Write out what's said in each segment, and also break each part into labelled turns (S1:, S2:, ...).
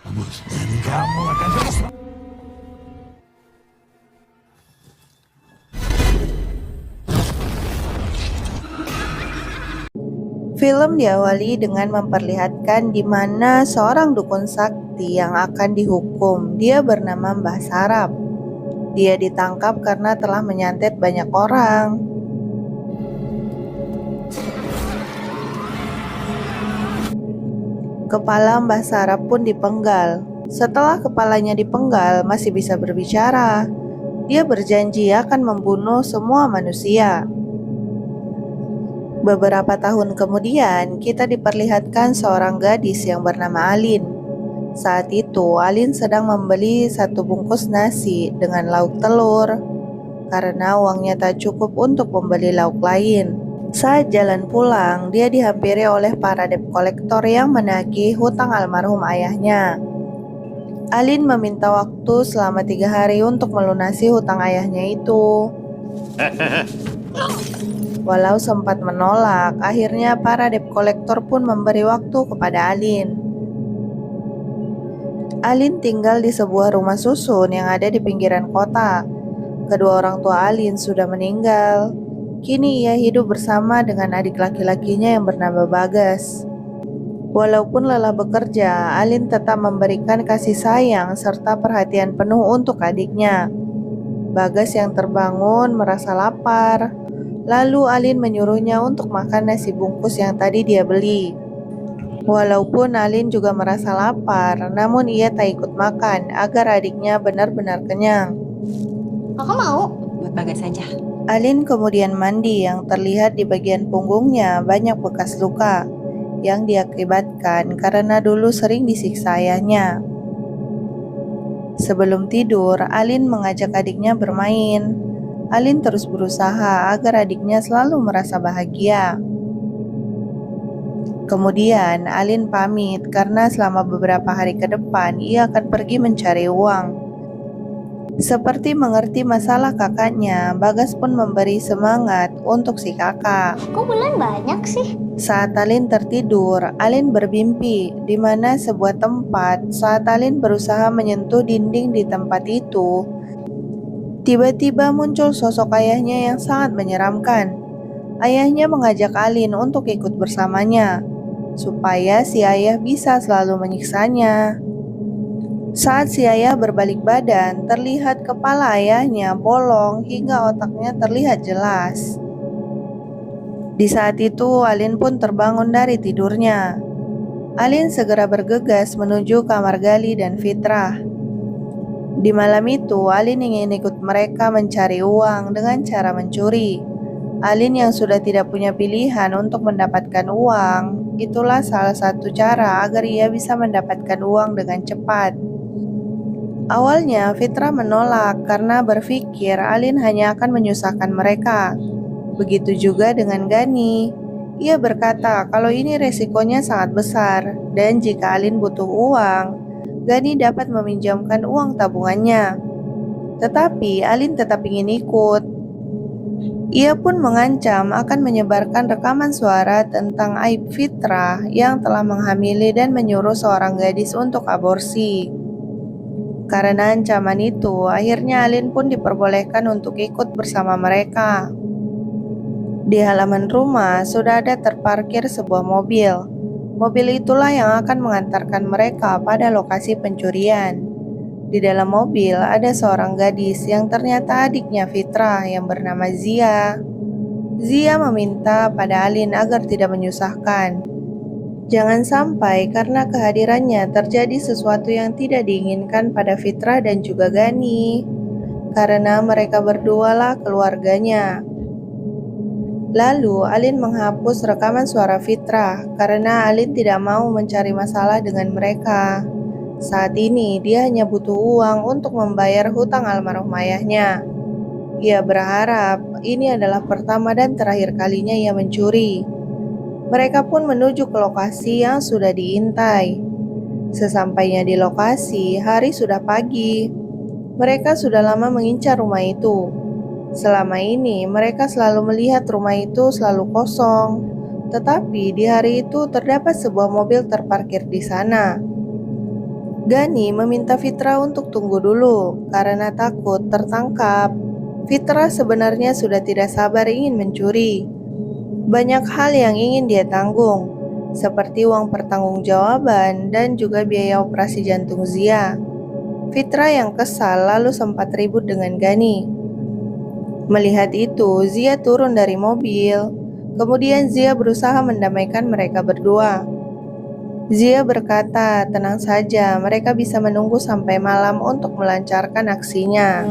S1: Dan kamu akan terus.
S2: Film diawali dengan memperlihatkan di mana seorang dukun sakti yang akan dihukum. Dia bernama Mbah Sarap. Dia ditangkap karena telah menyantet banyak orang. Kepala Mbah Sarap pun dipenggal. Setelah kepalanya dipenggal, masih bisa berbicara. Dia berjanji akan membunuh semua manusia. Beberapa tahun kemudian, kita diperlihatkan seorang gadis yang bernama Alin. Saat itu, Alin sedang membeli satu bungkus nasi dengan lauk telur karena uangnya tak cukup untuk membeli lauk lain. Saat jalan pulang, dia dihampiri oleh para debt kolektor yang menagih hutang almarhum ayahnya. Alin meminta waktu selama 3 hari untuk melunasi hutang ayahnya itu. Walau sempat menolak, akhirnya para debt kolektor pun memberi waktu kepada Alin. Alin tinggal di sebuah rumah susun yang ada di pinggiran kota. Kedua orang tua Alin sudah meninggal. Kini ia hidup bersama dengan adik laki-lakinya yang bernama Bagas. Walaupun lelah bekerja, Alin tetap memberikan kasih sayang serta perhatian penuh untuk adiknya. Bagas yang terbangun merasa lapar. Lalu Alin menyuruhnya untuk makan nasi bungkus yang tadi dia beli. Walaupun Alin juga merasa lapar, namun ia tak ikut makan agar adiknya benar-benar kenyang.
S3: Kakak mau? Buat Bagas saja.
S2: Alin kemudian mandi yang terlihat di bagian punggungnya banyak bekas luka yang diakibatkan karena dulu sering disiksa ayahnya. Sebelum tidur, Alin mengajak adiknya bermain. Alin terus berusaha agar adiknya selalu merasa bahagia. Kemudian Alin pamit karena selama beberapa hari ke depan ia akan pergi mencari uang. Seperti mengerti masalah kakaknya, Bagas pun memberi semangat untuk si kakak.
S3: Kok bulan banyak sih?
S2: Saat Alin tertidur, Alin bermimpi di mana sebuah tempat. Saat Alin berusaha menyentuh dinding di tempat itu, tiba-tiba muncul sosok ayahnya yang sangat menyeramkan. Ayahnya mengajak Alin untuk ikut bersamanya, supaya si ayah bisa selalu menyiksanya. Saat si ayah berbalik badan, terlihat kepala ayahnya bolong hingga otaknya terlihat jelas. Di saat itu, Alin pun terbangun dari tidurnya. Alin segera bergegas menuju kamar Gali dan Fitrah. Di malam itu, Alin ingin ikut mereka mencari uang dengan cara mencuri. Alin yang sudah tidak punya pilihan untuk mendapatkan uang, itulah salah satu cara agar ia bisa mendapatkan uang dengan cepat. Awalnya, Fitrah menolak karena berpikir Alin hanya akan menyusahkan mereka. Begitu juga dengan Gani. Ia berkata kalau ini resikonya sangat besar, dan jika Alin butuh uang, Gani dapat meminjamkan uang tabungannya. Tetapi Alin tetap ingin ikut. Ia pun mengancam akan menyebarkan rekaman suara tentang aib Fitrah yang telah menghamili dan menyuruh seorang gadis untuk aborsi. Karena ancaman itu, akhirnya Alin pun diperbolehkan untuk ikut bersama mereka. Di halaman rumah sudah ada terparkir sebuah mobil. Mobil itulah yang akan mengantarkan mereka pada lokasi pencurian. Di dalam mobil ada seorang gadis yang ternyata adiknya Fitrah yang bernama Zia. Zia meminta pada Alin agar tidak menyusahkan. Jangan sampai karena kehadirannya terjadi sesuatu yang tidak diinginkan pada Fitrah dan juga Gani. Karena mereka berdualah keluarganya. Lalu Alin menghapus rekaman suara Fitrah karena Alin tidak mau mencari masalah dengan mereka. Saat ini dia hanya butuh uang untuk membayar hutang almarhum ayahnya. Ia berharap ini adalah pertama dan terakhir kalinya ia mencuri. Mereka pun menuju ke lokasi yang sudah diintai. Sesampainya di lokasi, hari sudah pagi. Mereka sudah lama mengincar rumah itu. Selama ini mereka selalu melihat rumah itu selalu kosong. Tetapi di hari itu terdapat sebuah mobil terparkir di sana. Gani meminta Fitra untuk tunggu dulu karena takut tertangkap. Fitra sebenarnya sudah tidak sabar ingin mencuri. Banyak hal yang ingin dia tanggung, seperti uang pertanggungjawaban dan juga biaya operasi jantung Zia. Fitra yang kesal lalu sempat ribut dengan Gani. Melihat itu, Zia turun dari mobil. Kemudian Zia berusaha mendamaikan mereka berdua. Zia berkata, tenang saja, mereka bisa menunggu sampai malam untuk melancarkan aksinya.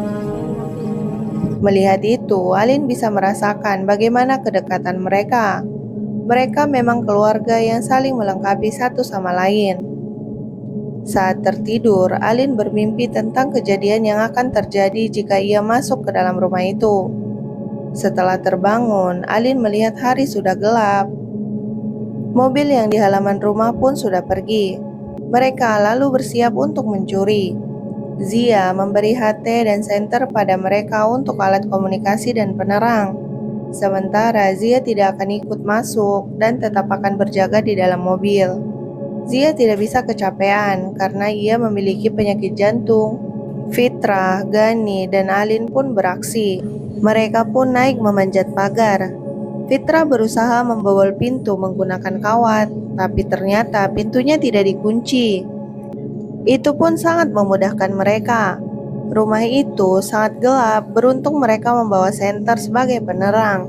S2: Melihat itu, Alin bisa merasakan bagaimana kedekatan mereka. Mereka memang keluarga yang saling melengkapi satu sama lain. Saat tertidur, Alin bermimpi tentang kejadian yang akan terjadi jika ia masuk ke dalam rumah itu. Setelah terbangun, Alin melihat hari sudah gelap. Mobil yang di halaman rumah pun sudah pergi. Mereka lalu bersiap untuk mencuri. Zia memberi HT dan senter pada mereka untuk alat komunikasi dan penerang. Sementara Zia tidak akan ikut masuk dan tetap akan berjaga di dalam mobil. Zia tidak bisa kecapean karena ia memiliki penyakit jantung. Fitra, Gani, dan Alin pun beraksi. Mereka pun naik memanjat pagar. Fitra berusaha membobol pintu menggunakan kawat, tapi ternyata pintunya tidak dikunci. Itu pun sangat memudahkan mereka. Rumah itu sangat gelap, beruntung mereka membawa senter sebagai penerang.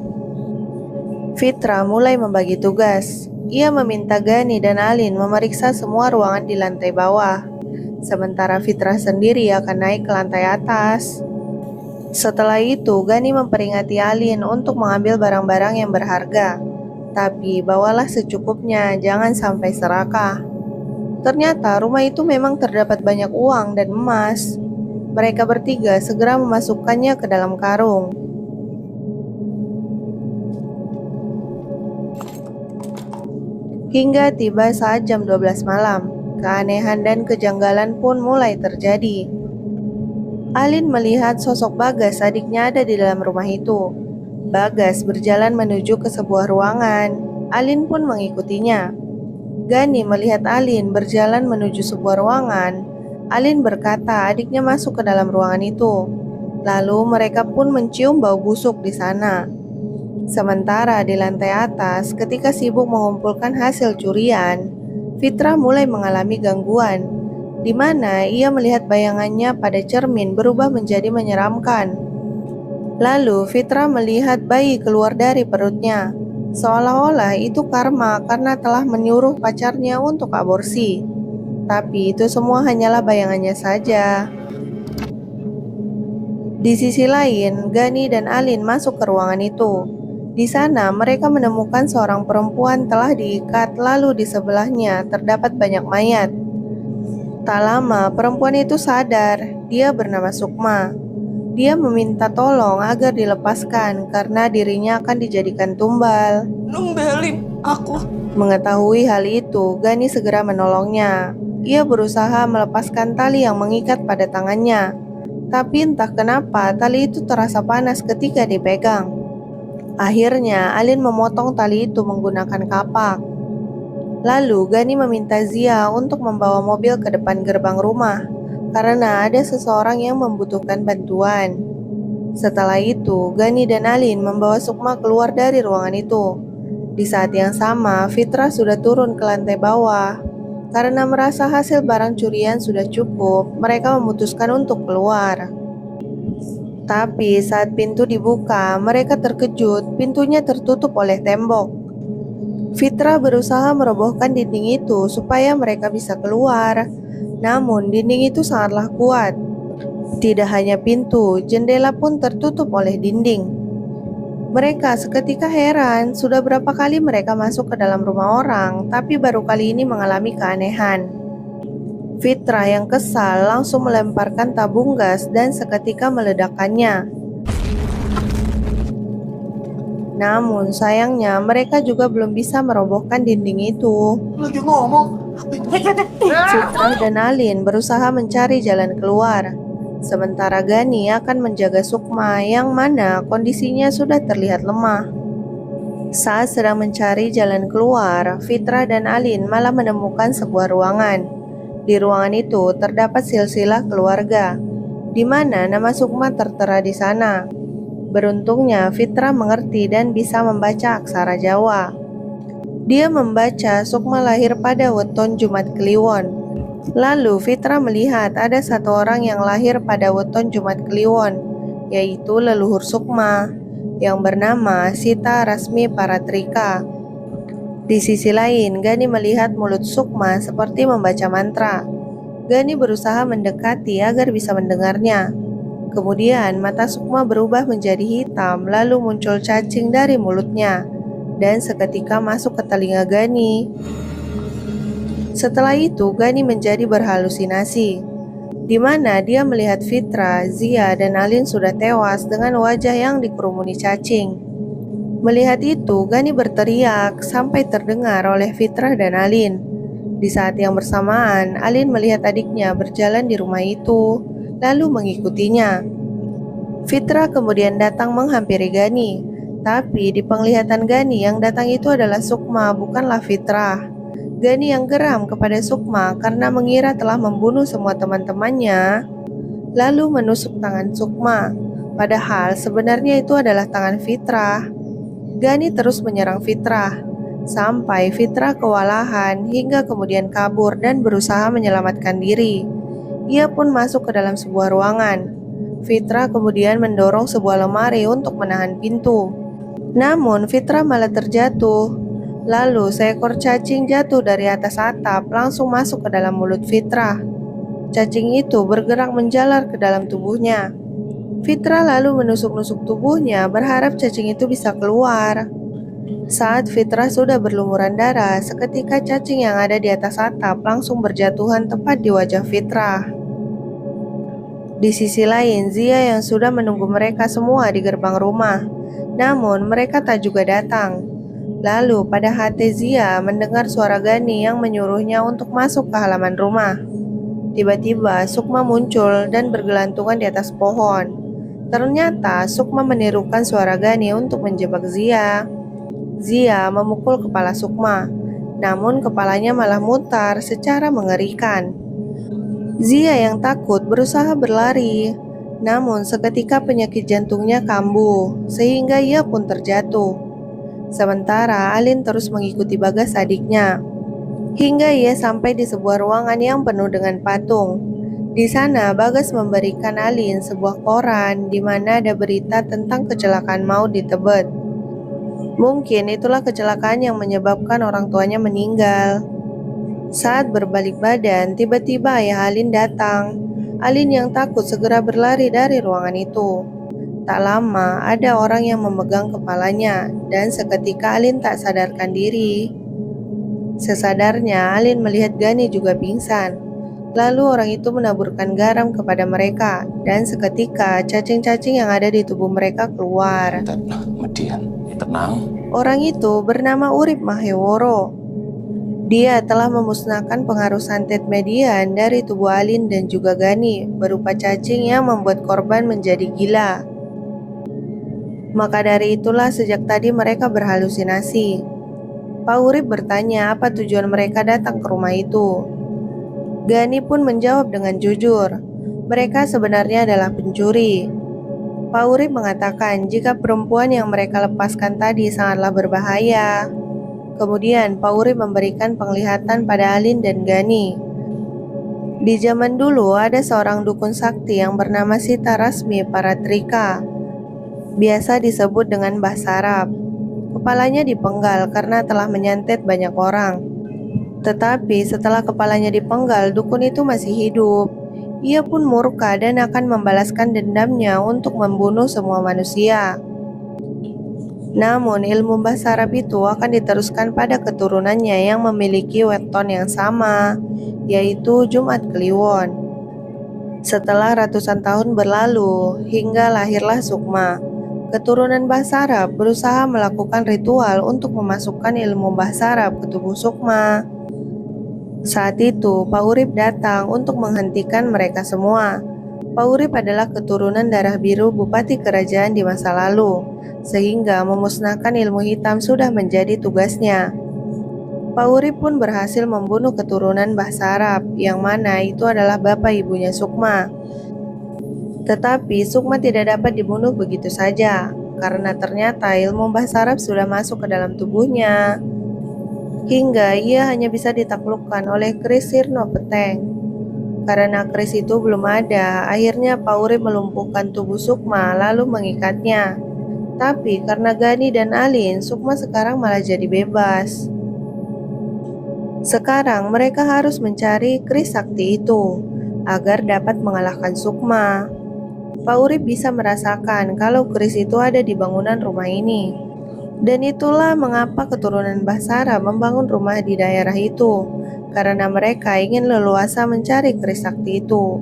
S2: Fitra mulai membagi tugas. Ia meminta Gani dan Alin memeriksa semua ruangan di lantai bawah. Sementara Fitra sendiri akan naik ke lantai atas. Setelah itu, Gani memperingati Alin untuk mengambil barang-barang yang berharga. Tapi bawalah secukupnya, jangan sampai serakah. Ternyata rumah itu memang terdapat banyak uang dan emas. Mereka bertiga segera memasukkannya ke dalam karung. Hingga tiba saat jam 12 malam, keanehan dan kejanggalan pun mulai terjadi. Alin melihat sosok Bagas adiknya ada di dalam rumah itu. Bagas berjalan menuju ke sebuah ruangan. Alin pun mengikutinya. Gani melihat Alin berjalan menuju sebuah ruangan. Alin berkata adiknya masuk ke dalam ruangan itu. Lalu mereka pun mencium bau busuk di sana. Sementara di lantai atas, ketika sibuk mengumpulkan hasil curian, Fitra mulai mengalami gangguan, di mana ia melihat bayangannya pada cermin berubah menjadi menyeramkan. Lalu Fitra melihat bayi keluar dari perutnya, seolah-olah itu karma karena telah menyuruh pacarnya untuk aborsi. Tapi itu semua hanyalah bayangannya saja. Di sisi lain, Gani dan Alin masuk ke ruangan itu. Di sana mereka menemukan seorang perempuan telah diikat, lalu di sebelahnya terdapat banyak mayat. Tak lama, perempuan itu sadar. Dia bernama Sukma. Dia meminta tolong agar dilepaskan karena dirinya akan dijadikan tumbal.
S1: Numbelin aku.
S2: Mengetahui hal itu, Gani segera menolongnya. Ia berusaha melepaskan tali yang mengikat pada tangannya. Tapi entah kenapa tali itu terasa panas ketika dipegang. Akhirnya, Alin memotong tali itu menggunakan kapak. Lalu Gani meminta Zia untuk membawa mobil ke depan gerbang rumah karena ada seseorang yang membutuhkan bantuan. Setelah itu, Gani dan Alin membawa Sukma keluar dari ruangan itu. Di saat yang sama, Fitra sudah turun ke lantai bawah. Karena merasa hasil barang curian sudah cukup, mereka memutuskan untuk keluar. Tapi saat pintu dibuka, mereka terkejut, pintunya tertutup oleh tembok. Fitra berusaha merobohkan dinding itu supaya mereka bisa keluar. Namun dinding itu sangatlah kuat. Tidak hanya pintu, jendela pun tertutup oleh dinding. Mereka seketika heran, sudah berapa kali mereka masuk ke dalam rumah orang, tapi baru kali ini mengalami keanehan. Fitra yang kesal langsung melemparkan tabung gas dan seketika meledakkannya. Namun sayangnya mereka juga belum bisa merobohkan dinding itu.
S1: Lagi ngomong.
S2: Fitra dan Alin berusaha mencari jalan keluar. Sementara Gani akan menjaga Sukma yang mana kondisinya sudah terlihat lemah. Saat sedang mencari jalan keluar, Fitra dan Alin malah menemukan sebuah ruangan. Di ruangan itu terdapat silsilah keluarga, di mana nama Sukma tertera di sana. Beruntungnya Fitra mengerti dan bisa membaca aksara Jawa. Dia membaca Sukma lahir pada weton Jumat Kliwon. Lalu Fitra melihat ada satu orang yang lahir pada weton Jumat Kliwon, yaitu leluhur Sukma, yang bernama Sita Rasmi Paratrika. Di sisi lain, Gani melihat mulut Sukma seperti membaca mantra. Gani berusaha mendekati agar bisa mendengarnya. Kemudian mata Sukma berubah menjadi hitam, lalu muncul cacing dari mulutnya, dan seketika masuk ke telinga Gani. Setelah itu, Gani menjadi berhalusinasi, di mana dia melihat Fitra, Zia, dan Alin sudah tewas dengan wajah yang dikerumuni cacing. Melihat itu, Gani berteriak sampai terdengar oleh Fitra dan Alin. Di saat yang bersamaan, Alin melihat adiknya berjalan di rumah itu, lalu mengikutinya. Fitra kemudian datang menghampiri Gani, tapi di penglihatan Gani yang datang itu adalah Sukma, bukanlah Fitra. Gani yang geram kepada Sukma karena mengira telah membunuh semua teman-temannya, lalu menusuk tangan Sukma, padahal sebenarnya itu adalah tangan Fitra. Gani terus menyerang Fitra, sampai Fitra kewalahan hingga kemudian kabur dan berusaha menyelamatkan diri. Ia pun masuk ke dalam sebuah ruangan. Fitra kemudian mendorong sebuah lemari untuk menahan pintu. Namun Fitra malah terjatuh. Lalu seekor cacing jatuh dari atas atap langsung masuk ke dalam mulut Fitra. Cacing itu bergerak menjalar ke dalam tubuhnya. Fitra lalu menusuk-nusuk tubuhnya berharap cacing itu bisa keluar. Saat Fitra sudah berlumuran darah, seketika cacing yang ada di atas atap langsung berjatuhan tepat di wajah Fitra. Di sisi lain, Zia yang sudah menunggu mereka semua di gerbang rumah. Namun mereka tak juga datang. Lalu pada hati Zia mendengar suara Gani yang menyuruhnya untuk masuk ke halaman rumah. Tiba-tiba Sukma muncul dan bergelantungan di atas pohon. Ternyata Sukma menirukan suara Gani untuk menjebak Zia. Zia memukul kepala Sukma, namun kepalanya malah mutar secara mengerikan. Zia yang takut berusaha berlari, namun seketika penyakit jantungnya kambuh sehingga ia pun terjatuh. Sementara Alin terus mengikuti Bagas adiknya, hingga ia sampai di sebuah ruangan yang penuh dengan patung. Di sana Bagas memberikan Alin sebuah koran di mana ada berita tentang kecelakaan maut di Tebet. Mungkin itulah kecelakaan yang menyebabkan orang tuanya meninggal. Saat berbalik badan, tiba-tiba ayah Alin datang. Alin yang takut segera berlari dari ruangan itu. Tak lama, ada orang yang memegang kepalanya, dan seketika Alin tak sadarkan diri. Sesadarnya, Alin melihat Gani juga pingsan. Lalu orang itu menaburkan garam kepada mereka, dan seketika cacing-cacing yang ada di tubuh mereka keluar.
S4: Tenang.
S2: Orang itu bernama Urip Maheworo. Dia telah memusnahkan pengaruh santet median dari tubuh Alin dan juga Gani, berupa cacing yang membuat korban menjadi gila. Maka dari itulah sejak tadi mereka berhalusinasi. Pak Urip bertanya apa tujuan mereka datang ke rumah itu. Gani pun menjawab dengan jujur, mereka sebenarnya adalah pencuri. Pak Urip mengatakan jika perempuan yang mereka lepaskan tadi sangatlah berbahaya. Kemudian Pak Urip memberikan penglihatan pada Alin dan Gani. Di zaman dulu ada seorang dukun sakti yang bernama Sita Rasmi Paratrika, biasa disebut dengan Mbah Sarap. Kepalanya dipenggal karena telah menyantet banyak orang. Tetapi setelah kepalanya dipenggal, dukun itu masih hidup. Ia pun murka dan akan membalaskan dendamnya untuk membunuh semua manusia. Namun ilmu Mbah Sarap itu akan diteruskan pada keturunannya yang memiliki weton yang sama, yaitu Jumat Kliwon. Setelah ratusan tahun berlalu, hingga lahirlah Sukma. Keturunan Mbah Sarap berusaha melakukan ritual untuk memasukkan ilmu Mbah Sarap ke tubuh Sukma. Saat itu, Pak Urip datang untuk menghentikan mereka semua. Pak Urip adalah keturunan darah biru bupati kerajaan di masa lalu, sehingga memusnahkan ilmu hitam sudah menjadi tugasnya. Pak Urip pun berhasil membunuh keturunan Mbah Sarap, yang mana itu adalah bapak ibunya Sukma. Tetapi Sukma tidak dapat dibunuh begitu saja, karena ternyata ilmu Mbah Sarap sudah masuk ke dalam tubuhnya, hingga ia hanya bisa ditaklukkan oleh keris Sirno Peteng. Karena keris itu belum ada, akhirnya Pak Urip melumpuhkan tubuh Sukma lalu mengikatnya. Tapi karena Gani dan Alin, Sukma sekarang malah jadi bebas. Sekarang mereka harus mencari keris sakti itu agar dapat mengalahkan Sukma. Pak Urip bisa merasakan kalau keris itu ada di bangunan rumah ini. Dan itulah mengapa keturunan Mbah Sarap membangun rumah di daerah itu, karena mereka ingin leluasa mencari keris sakti itu.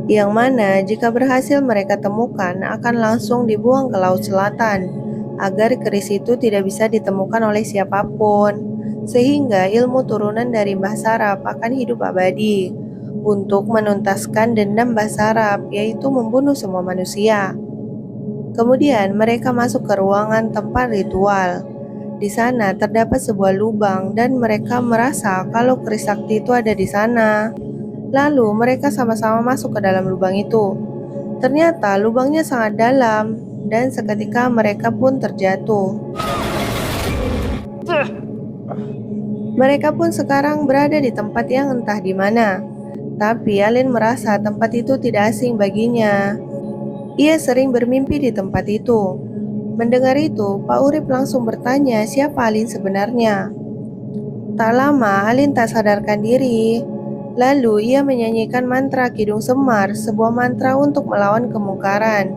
S2: Yang mana jika berhasil mereka temukan akan langsung dibuang ke Laut Selatan, agar keris itu tidak bisa ditemukan oleh siapapun, sehingga ilmu turunan dari Mbah Sarap akan hidup abadi untuk menuntaskan dendam Mbah Sarap, yaitu membunuh semua manusia. Kemudian mereka masuk ke ruangan tempat ritual. Di sana terdapat sebuah lubang dan mereka merasa kalau keris sakti itu ada di sana. Lalu mereka sama-sama masuk ke dalam lubang itu. Ternyata lubangnya sangat dalam dan seketika mereka pun terjatuh. Mereka pun sekarang berada di tempat yang entah di mana. Tapi Alin merasa tempat itu tidak asing baginya. Ia sering bermimpi di tempat itu. Mendengar itu, Pak Urip langsung bertanya siapa Alin sebenarnya. Tak lama, Alin tak sadarkan diri. Lalu ia menyanyikan mantra Kidung Semar, sebuah mantra untuk melawan kemungkaran.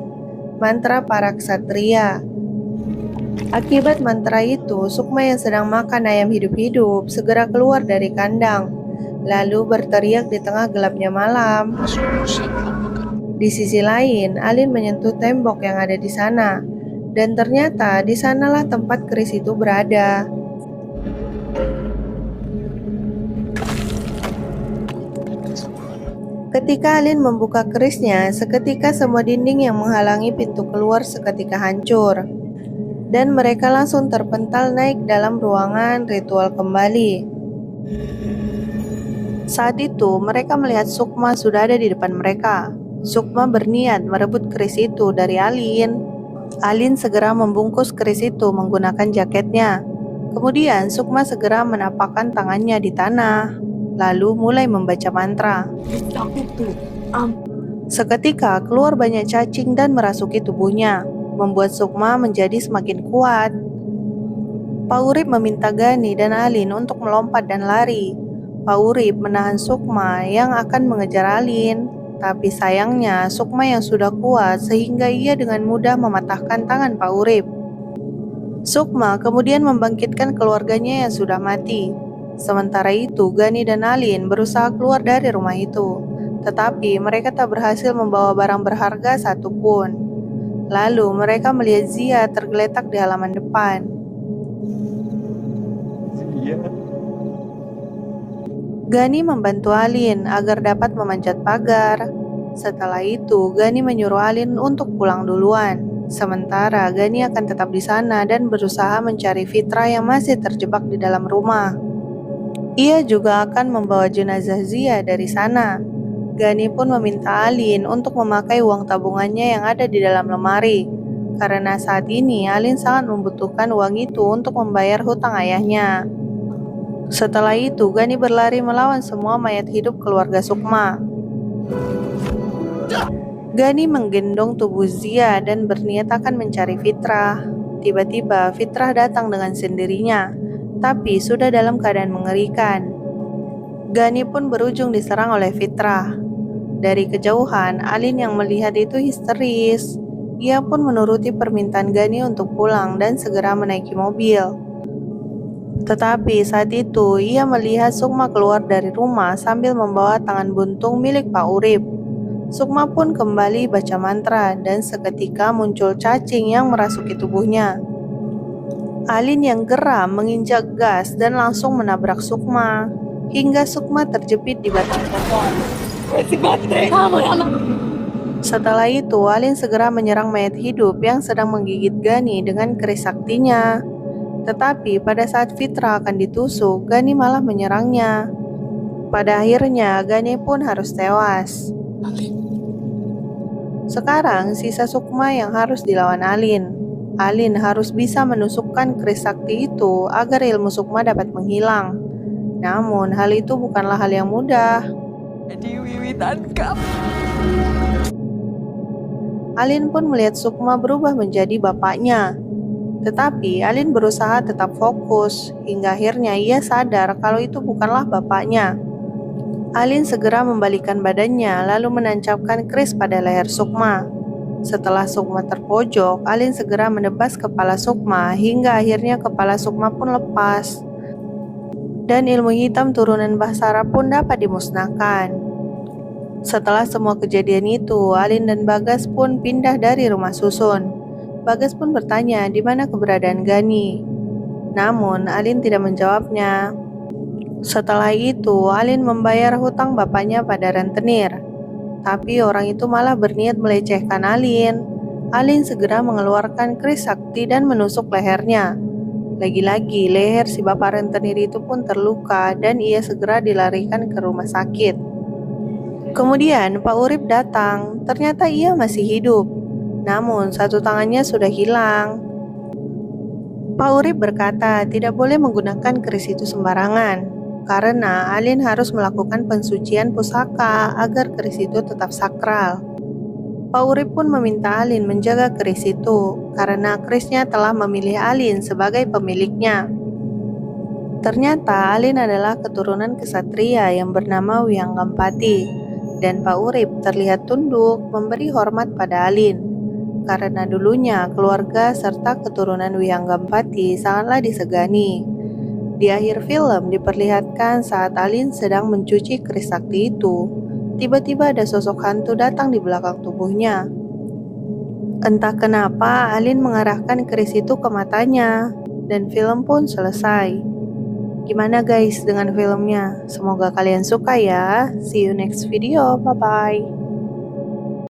S2: Mantra para ksatria. Akibat mantra itu, Sukma yang sedang makan ayam hidup-hidup segera keluar dari kandang, lalu berteriak di tengah gelapnya malam. Di sisi lain, Alin menyentuh tembok yang ada di sana, dan ternyata di sanalah tempat keris itu berada. Ketika Alin membuka kerisnya, seketika semua dinding yang menghalangi pintu keluar seketika hancur, dan mereka langsung terpental naik dalam ruangan ritual kembali. Saat itu, mereka melihat Sukma sudah ada di depan mereka. Sukma berniat merebut keris itu dari Alin. Alin segera membungkus keris itu menggunakan jaketnya. Kemudian Sukma segera menapakkan tangannya di tanah, lalu mulai membaca mantra. Seketika keluar banyak cacing dan merasuki tubuhnya, membuat Sukma menjadi semakin kuat. Pak Urip meminta Gani dan Alin untuk melompat dan lari. Pak Urip menahan Sukma yang akan mengejar Alin, tapi sayangnya Sukma yang sudah kuat sehingga ia dengan mudah mematahkan tangan Pak Urip. Sukma kemudian membangkitkan keluarganya yang sudah mati. Sementara itu Gani dan Alin berusaha keluar dari rumah itu, tetapi mereka tak berhasil membawa barang berharga satupun. Lalu mereka melihat Zia tergeletak di halaman depan. Gani membantu Alin agar dapat memanjat pagar. Setelah itu, Gani menyuruh Alin untuk pulang duluan. Sementara Gani akan tetap di sana dan berusaha mencari Fitra yang masih terjebak di dalam rumah. Ia juga akan membawa jenazah Zia dari sana. Gani pun meminta Alin untuk memakai uang tabungannya yang ada di dalam lemari, karena saat ini Alin sangat membutuhkan uang itu untuk membayar hutang ayahnya. Setelah itu, Gani berlari melawan semua mayat hidup keluarga Sukma. Gani menggendong tubuh Zia dan berniat akan mencari Fitrah. Tiba-tiba Fitrah datang dengan sendirinya, tapi sudah dalam keadaan mengerikan. Gani pun berujung diserang oleh Fitrah. Dari kejauhan, Alin yang melihat itu histeris. Ia pun menuruti permintaan Gani untuk pulang dan segera menaiki mobil. Tetapi saat itu ia melihat Sukma keluar dari rumah sambil membawa tangan buntung milik Pak Urip. Sukma pun kembali baca mantra dan seketika muncul cacing yang merasuki tubuhnya. Alin yang geram menginjak gas dan langsung menabrak Sukma, hingga Sukma terjepit di batang pohon. Setelah itu Alin segera menyerang mayat hidup yang sedang menggigit Gani dengan keris saktinya. Tetapi pada saat Fitra akan ditusuk, Gani malah menyerangnya. Pada akhirnya, Gani pun harus tewas.
S4: Alin,
S2: Sekarang sisa Sukma yang harus dilawan Alin. Alin harus bisa menusukkan keris sakti itu agar ilmu Sukma dapat menghilang. Namun hal itu bukanlah hal yang mudah.
S1: Jadi Wiwi tangkap.
S2: Alin pun melihat Sukma berubah menjadi bapaknya. Tetapi Alin berusaha tetap fokus, hingga akhirnya ia sadar kalau itu bukanlah bapaknya. Alin segera membalikkan badannya lalu menancapkan keris pada leher Sukma. Setelah Sukma terpojok, Alin segera menebas kepala Sukma hingga akhirnya kepala Sukma pun lepas. Dan ilmu hitam turunan Bahsara pun dapat dimusnahkan. Setelah semua kejadian itu, Alin dan Bagas pun pindah dari rumah susun. Bagas pun bertanya di mana keberadaan Gani. Namun Alin tidak menjawabnya. Setelah itu, Alin membayar hutang bapaknya pada rentenir. Tapi orang itu malah berniat melecehkan Alin. Alin segera mengeluarkan keris sakti dan menusuk lehernya. Lagi-lagi leher si bapak rentenir itu pun terluka dan ia segera dilarikan ke rumah sakit. Kemudian Pak Urip datang, ternyata ia masih hidup. Namun satu tangannya sudah hilang. Pak Urip berkata tidak boleh menggunakan keris itu sembarangan. Karena Alin harus melakukan pensucian pusaka agar keris itu tetap sakral. Pak Urip pun meminta Alin menjaga keris itu karena kerisnya telah memilih Alin sebagai pemiliknya. Ternyata Alin adalah keturunan kesatria yang bernama Wiyanggampati dan Pak Urip terlihat tunduk memberi hormat pada Alin. Karena dulunya keluarga serta keturunan Wiyanggampati sangatlah disegani. Di akhir film diperlihatkan saat Alin sedang mencuci keris sakti itu, tiba-tiba ada sosok hantu datang di belakang tubuhnya. Entah kenapa Alin mengarahkan keris itu ke matanya, dan film pun selesai. Gimana guys dengan filmnya? Semoga kalian suka ya. See you next video, bye-bye.